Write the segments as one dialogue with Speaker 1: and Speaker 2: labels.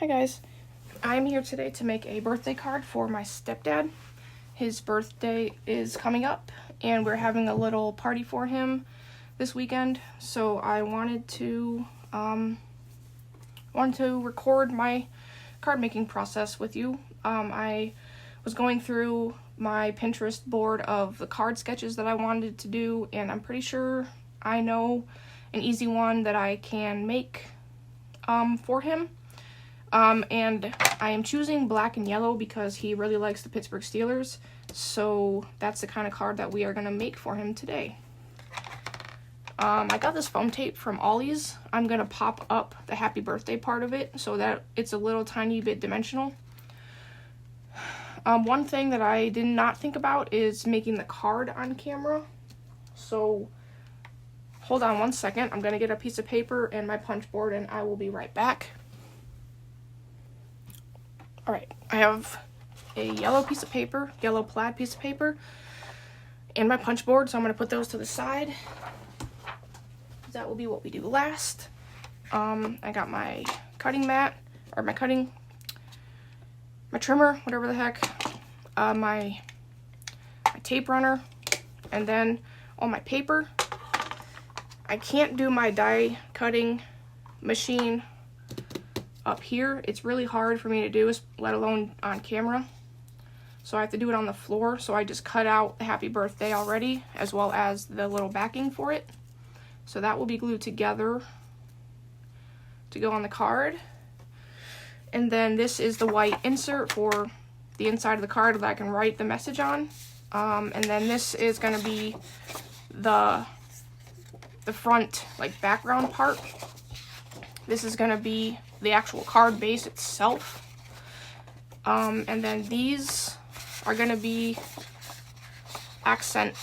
Speaker 1: Hi guys, I'm here today to make a birthday card for my stepdad. His birthday is coming up and we're having a little party for him this weekend, so I wanted to record my card making process with you. I was going through my Pinterest board of the card sketches that I wanted to do, and I'm pretty sure I know an easy one that I can make for him. And I am choosing black and yellow because he really likes the Pittsburgh Steelers, so that's the kind of card that we are going to make for him today. I got this foam tape from Ollie's. I'm going to pop up the happy birthday part of it so that it's a little tiny bit dimensional. One thing that I did not think about is making the card on camera, so hold on one second. I'm going to get a piece of paper and my punch board and I will be right back. Alright, I have a yellow piece of paper, yellow plaid piece of paper, and my punch board, so I'm going to put those to the side. That will be what we do last. I got my cutting mat, or my trimmer, whatever the heck, my tape runner, and then all my paper. I can't do my die cutting machine up here. It's really hard for me to do, let alone on camera. So I have to do it on the floor. So I just cut out the happy birthday already, as well as the little backing for it. So that will be glued together to go on the card. And then this is the white insert for the inside of the card that I can write the message on. And then this is going to be the front, like, background part. This is going to be the actual card base itself. And then these are going to be accent,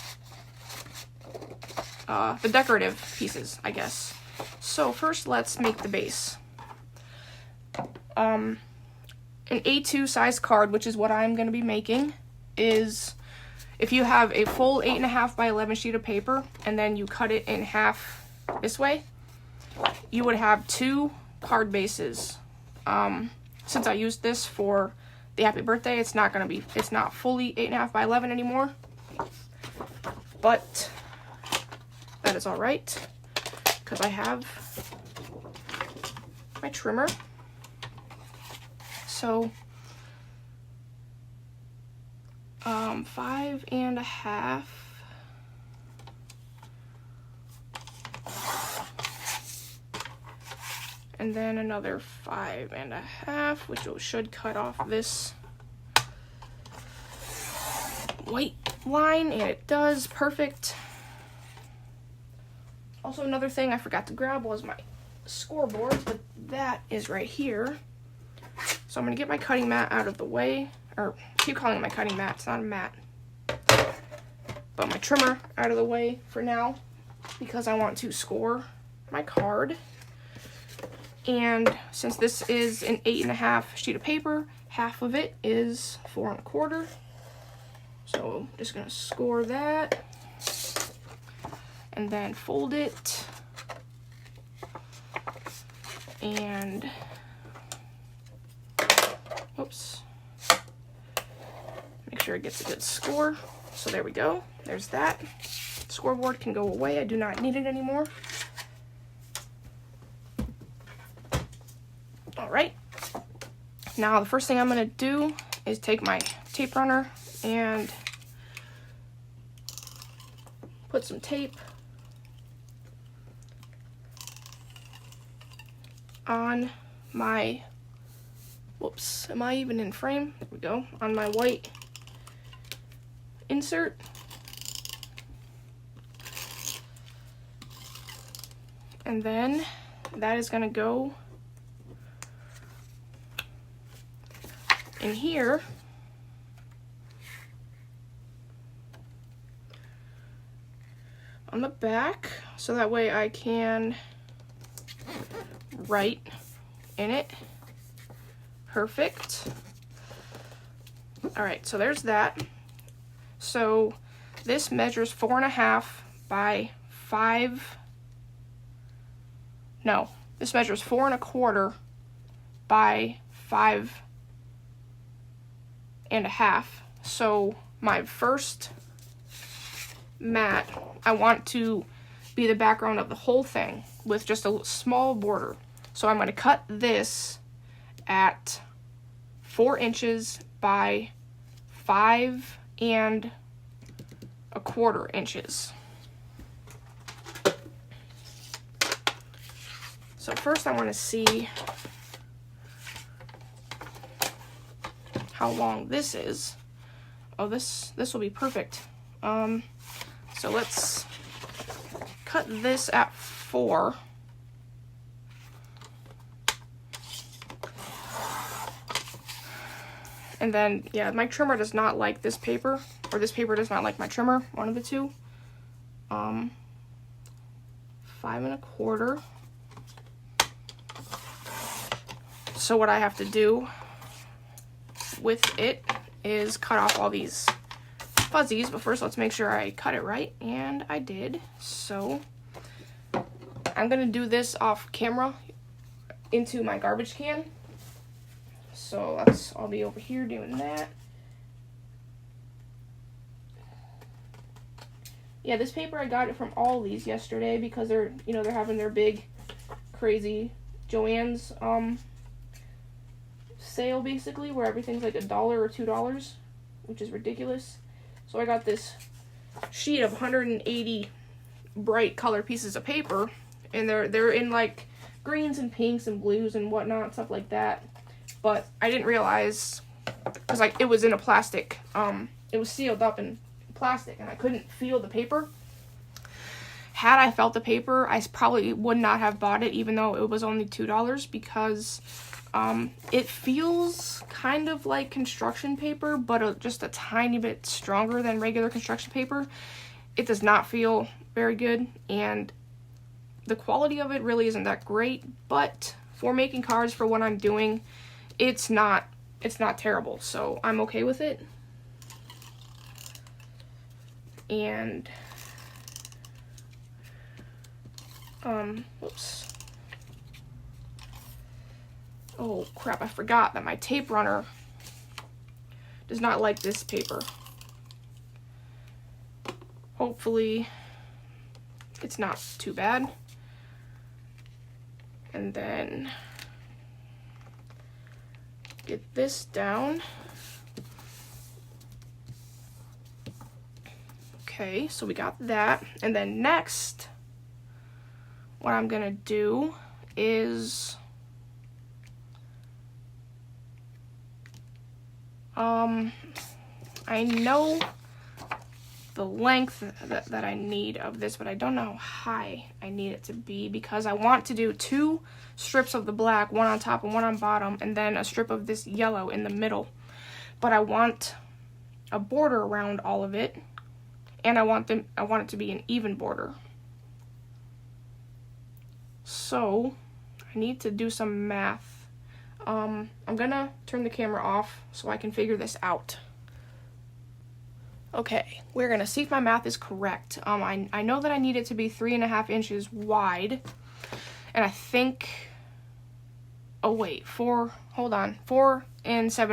Speaker 1: the decorative pieces, I guess. So first let's make the base. An A2 size card, which is what I'm going to be making, is if you have a full 8.5 by 11 sheet of paper and then you cut it in half this way, you would have two card bases. Since I used this for the happy birthday, it's not fully 8.5 by 11 anymore, but that is all right because I have my trimmer. So 5.5. And then another 5.5, which should cut off this white line, and it does. Perfect. Also, another thing I forgot to grab was my scoreboard, but that is right here. So I'm going to get my cutting mat out of the way, or keep calling it my cutting mat, it's not a mat, but my trimmer out of the way for now, because I want to score my card. And since this is an 8.5 sheet of paper, half of it is 4.25. So I'm just gonna score that and then fold it and oops, make sure it gets a good score. So there we go. There's that. Scoreboard can go away. I do not need it anymore. Alright, now the first thing I'm going to do is take my tape runner and put some tape on my, whoops, am I even in frame? There we go, on my white insert. And then that is going to go in here, on the back, so that way I can write in it. Perfect. Alright, so there's that. So this measures 4.5 by 5. No, this measures 4.25 by 5.5. So my first mat, I want to be the background of the whole thing with just a small border. So I'm going to cut this at 4 inches by 5.25 inches. So first I want to see how long this is. Oh, this will be perfect. So let's cut this at 4. And then, yeah, my trimmer does not like this paper, or this paper does not like my trimmer, one of the two. 5.25. So what I have to do with it is cut off all these fuzzies, but first let's make sure I cut it right, and I did. So I'm gonna do this off camera into my garbage can. So I'll be over here doing that. Yeah, this paper, I got it from Aldi's yesterday because they're having their big crazy Joann's sale, basically, where everything's like $1 or $2, which is ridiculous. So I got this sheet of 180 bright color pieces of paper, and they're in like greens and pinks and blues and whatnot, stuff like that. But I didn't realize, because like it was in a plastic, it was sealed up in plastic, and I couldn't feel the paper. Had I felt the paper, I probably would not have bought it, even though it was only $2, because it feels kind of like construction paper, but just a tiny bit stronger than regular construction paper. It does not feel very good, and the quality of it really isn't that great, but for making cards, for what I'm doing, it's not terrible, so I'm okay with it. And whoops. Oh crap, I forgot that my tape runner does not like this paper. Hopefully it's not too bad. And then get this down. Okay, so we got that. And then next, what I'm gonna do is I know the length that I need of this, but I don't know how high I need it to be, because I want to do 2 strips of the black, one on top and one on bottom, and then a strip of this yellow in the middle. But I want a border around all of it, and I want it to be an even border. So I need to do some math. I'm gonna turn the camera off so I can figure this out. Okay, we're gonna see if my math is correct. I know that I need it to be 3.5 inches wide, and I think, oh wait, 4 inches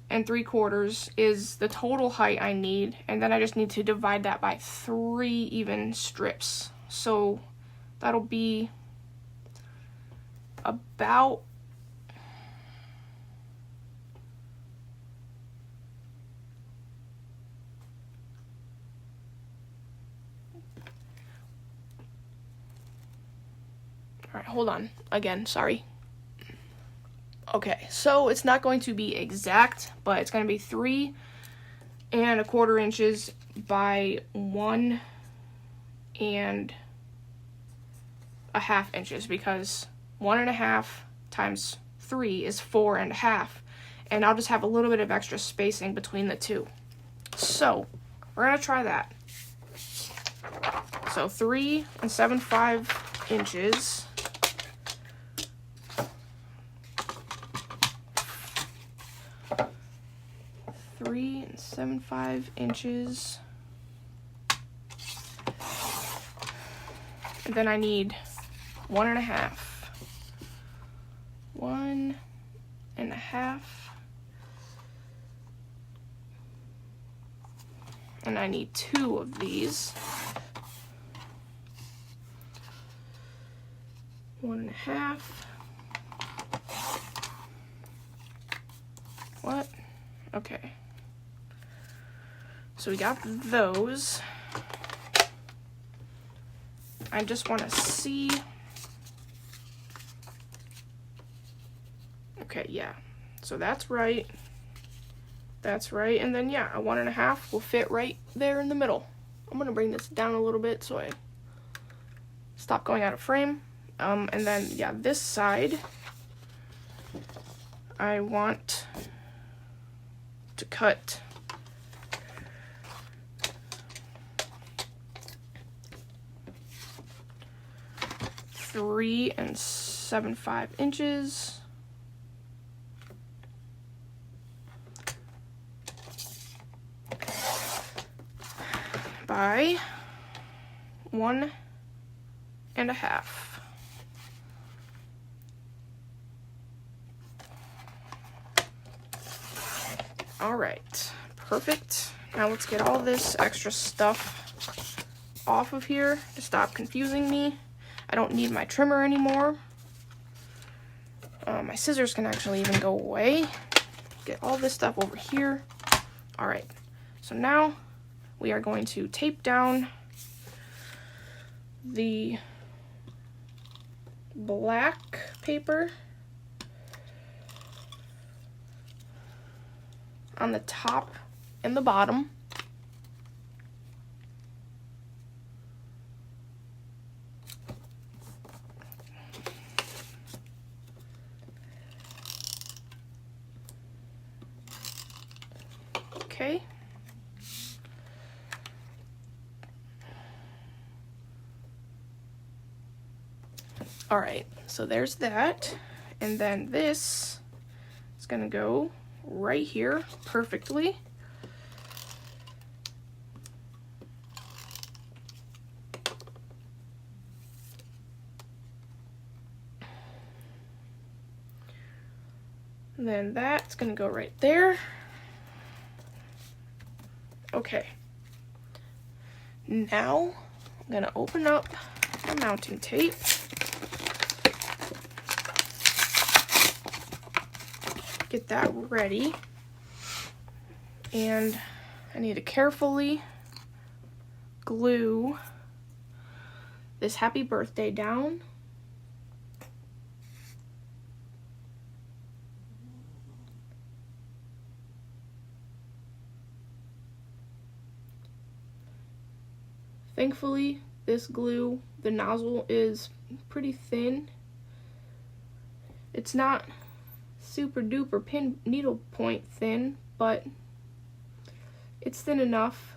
Speaker 1: and 3/4 is the total height I need, and then I just need to divide that by 3 even strips. So that'll be about Alright, hold on. Again, sorry. Okay, so it's not going to be exact, but it's going to be 3.25 inches by 1.5 inches, because 1.5 times 3 is 4.5, and I'll just have a little bit of extra spacing between the two. So we're going to try that. So 3.75 inches. 3.75 inches. And then I need 1.5. 1.5. And I need 2 of these. 1.5. What? Okay. So we got those. I just want to see. Okay, yeah. So that's right. That's right. And then, yeah, a 1.5 will fit right there in the middle. I'm going to bring this down a little bit so I stop going out of frame. And then, yeah, this side, I want to cut 3 7/5 inches. By 1.5. All right, perfect. Now let's get all this extra stuff off of here to stop confusing me. I don't need my trimmer anymore. My scissors can actually even go away. Get all this stuff over here. All right, so now we are going to tape down the black paper on the top and the bottom. Okay. All right, so there's that. And then this is gonna go right here perfectly. And then that's gonna go right there. Okay. Now I'm gonna open up my mounting tape. Get that ready. And I need to carefully glue this happy birthday down. Thankfully, this glue, the nozzle is pretty thin. It's not super duper pin needle point thin, but it's thin enough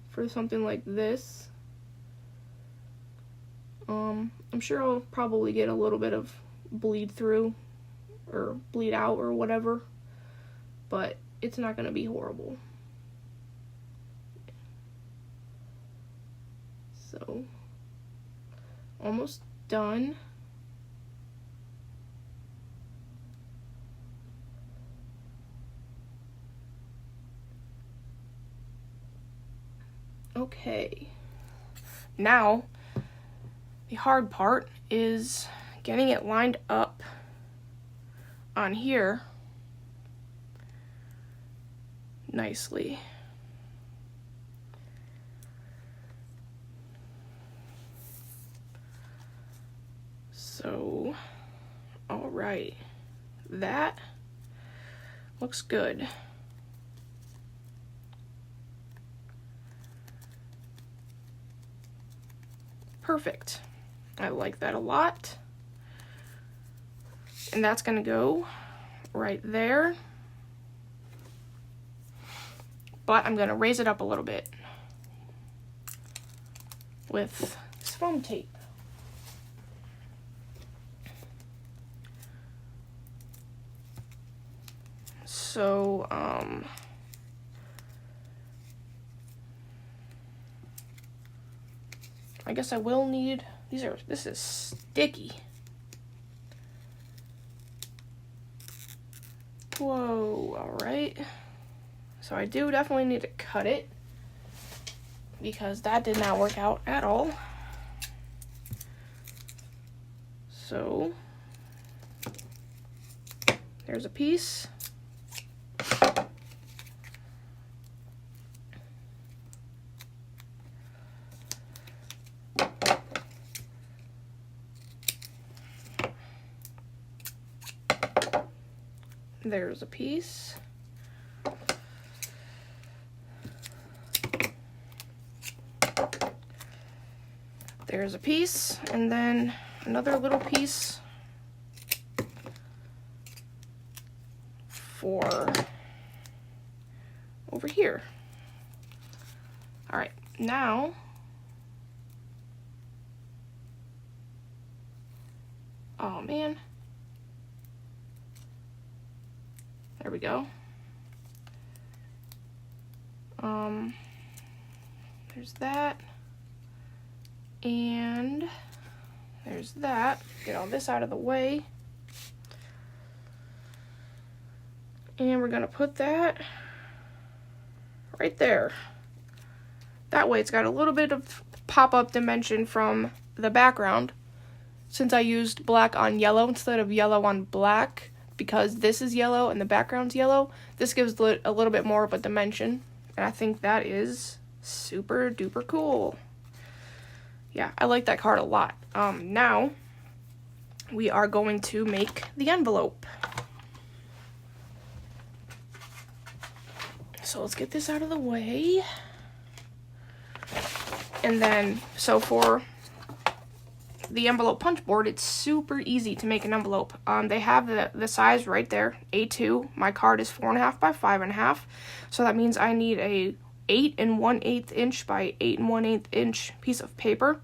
Speaker 1: for something like this. I'm sure I'll probably get a little bit of bleed through or bleed out or whatever, but it's not going to be horrible. So, almost done. Okay, now the hard part is getting it lined up on here nicely. So, all right, that looks good. Perfect. I like that a lot. And that's gonna go right there. But I'm gonna raise it up a little bit with this foam tape. So, I guess I will need, this is sticky. Whoa, all right. So I do definitely need to cut it because that did not work out at all. So there's a piece. There's a piece. There's a piece, and then another little piece for over here. All right, now oh man. There we go. There's that. And there's that. Get all this out of the way. And we're gonna put that right there. That way it's got a little bit of pop-up dimension from the background, since I used black on yellow instead of yellow on black, because this is yellow and the background's yellow. This gives a little bit more of a dimension, and I think that is super duper cool. Yeah, I like that card a lot. Now we are going to make the envelope. So let's get this out of the way. And then, so for the envelope punch board, it's super easy to make an envelope. They have the size right there, A2. My card is 4.5 by 5.5. So that means I need a 8 1/8 inch by 8 1/8 inch piece of paper.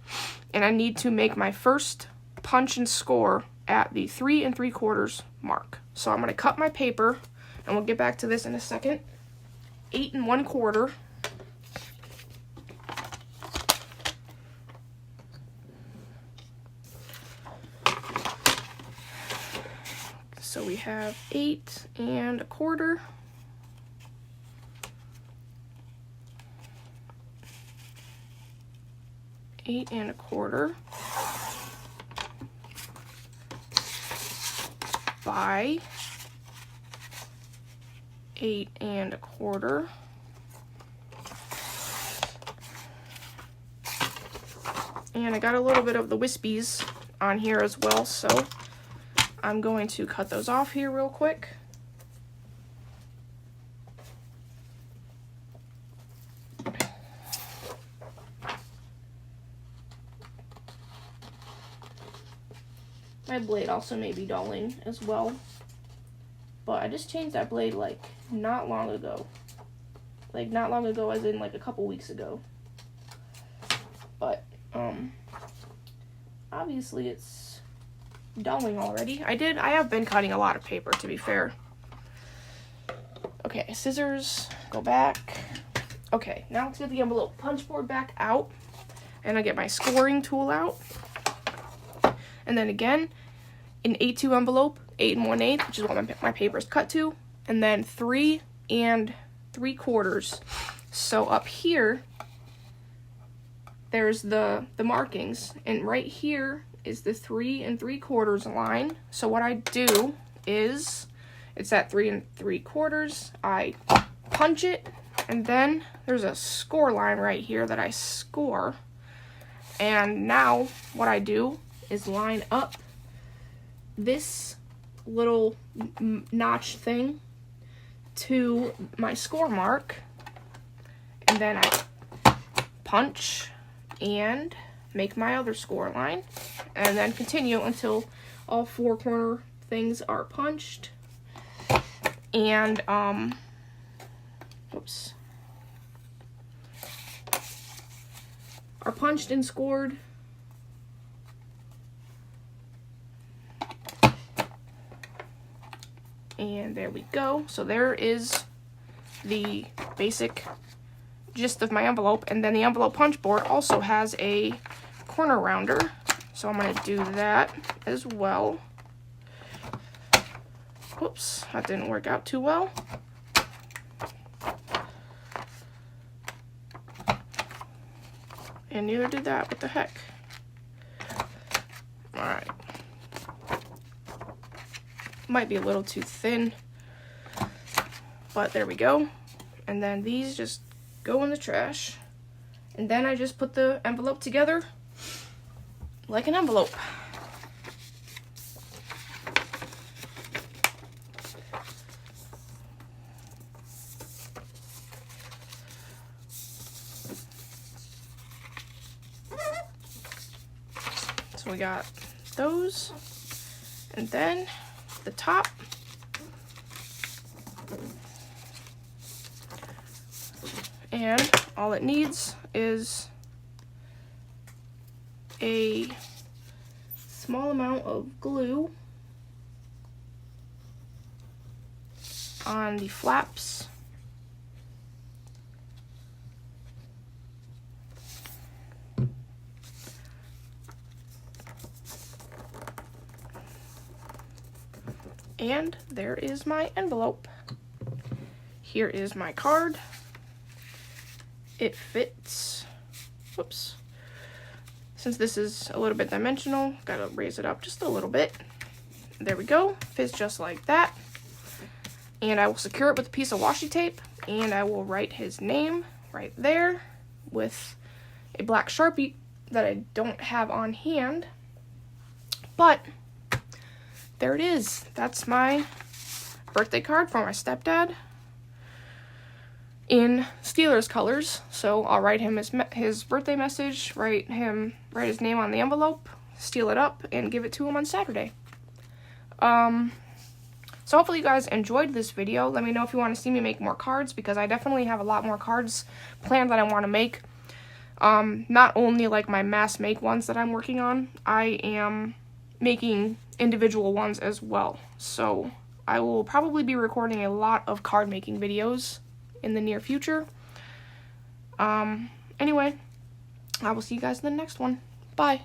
Speaker 1: And I need to make my first punch and score at the 3 3/4 mark. So I'm going to cut my paper, and we'll get back to this in a second. 8 1/4. So we have 8 1/4. Eight 1/4 by 8 1/4. And I got a little bit of the wispies on here as well, so I'm going to cut those off here real quick. My blade also may be dulling as well, but I just changed that blade like not long ago. Like not long ago as in like a couple weeks ago. But obviously it's dulling already. I have been cutting a lot of paper, to be fair. Okay, scissors, go back. Okay, now let's get the envelope punch board back out, and I get my scoring tool out. And then again, an A2 envelope, 8 1/8, which is what my paper is cut to, and then 3 3/4. So up here, there's the markings, and right here is the 3 3/4 line. So what I do is, it's at 3 3/4. I punch it, and then there's a score line right here that I score. And now what I do is line up this little notch thing to my score mark, and then I punch and make my other score line, and then continue until all 4 corner things are punched and are punched and scored. And there we go. So there is the basic gist of my envelope. And then the envelope punch board also has a corner rounder. So I'm going to do that as well. Whoops, that didn't work out too well. And neither did that. What the heck? Alright. Might be a little too thin, but there we go. And then these just go in the trash. And then I just put the envelope together like an envelope. So we got those, and then the top. And all it needs is a small amount of glue on the flaps. And there is my envelope. Here is my card. It fits, whoops, since this is a little bit dimensional, gotta raise it up just a little bit. There we go, fits just like that. And I will secure it with a piece of washi tape, and I will write his name right there with a black Sharpie that I don't have on hand. But there it is. That's my birthday card for my stepdad in Steelers colors. So I'll write him his birthday message, write his name on the envelope, seal it up, and give it to him on Saturday. So hopefully you guys enjoyed this video. Let me know if you want to see me make more cards, because I definitely have a lot more cards planned that I want to make. Not only like my mass make ones that I'm working on, I am making individual ones as well. So I will probably be recording a lot of card making videos in the near future. Anyway, I will see you guys in the next one. Bye.